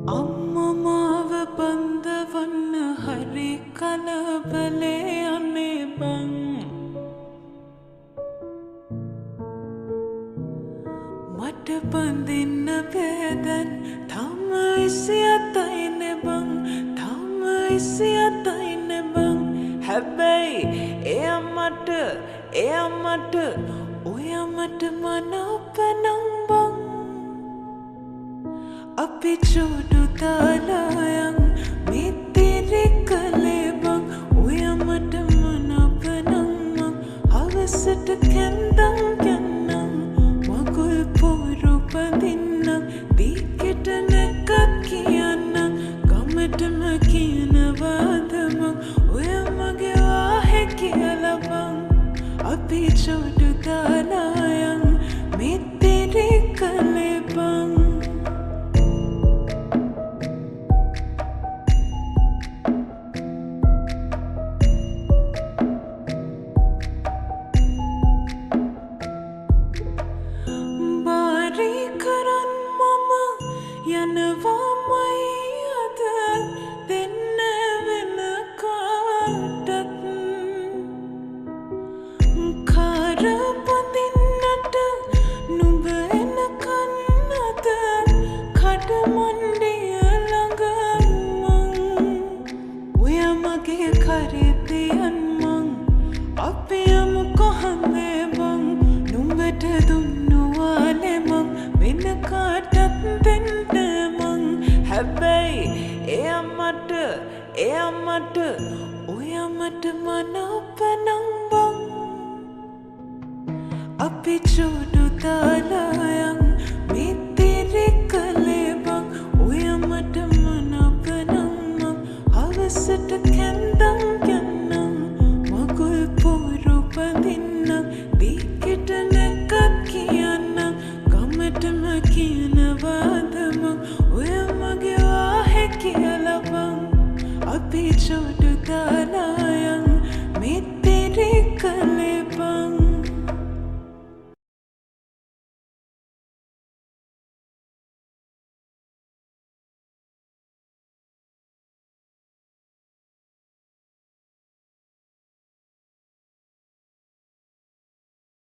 අම්මමාව බන්දවන්න හරි කලබලේ අනේ බං මට බඳින්න බෑදැන් තම ඉසියතයින බං තම ඉසියතයින බං හැබැයි එයා මට ඔය මට මනපනම් බං අපි චුඩු දාලායන් මිතිරි කලේ බං ඔය මට මනපනම් මං හවසට කැන්දම් යන්නම් මගුල් පොරු බඳින්නම් දීකට නැකක් කියන්නම් ගමටම කියනවාද මං ඔය මගේ වාහෙ කියලා බං අපි චුඩු දාලායන් මිතිරි කලේ බං යනවාමයි අද දෙන්න වෙන කාටත් කාර පදින්නට නුඹ එනකන් අද කඩමණ්ඩිය ළඟ මං ඔය මගේ කරතියන් මං අපි යමු කොහොමේ බං නුඹට දුන්නුවාලේ මං වෙන කාටත් දෙන්න හැබැයි එයා මට ඔය මට මනපනම් බං අපි චුඩු දාලායන් මිතිරි කලේ බං ඔය මට මනපනම් මං හවසට කැන්දම් යන්නම් මගුල් පොරු බඳින්නම් දීකට නැකක් කියන්නම් ගමටම කියනවාද මං ඔය මගේ වාහෙ කියලා බං අපි චුඩු දාලායන් මිතිරි කලේ බං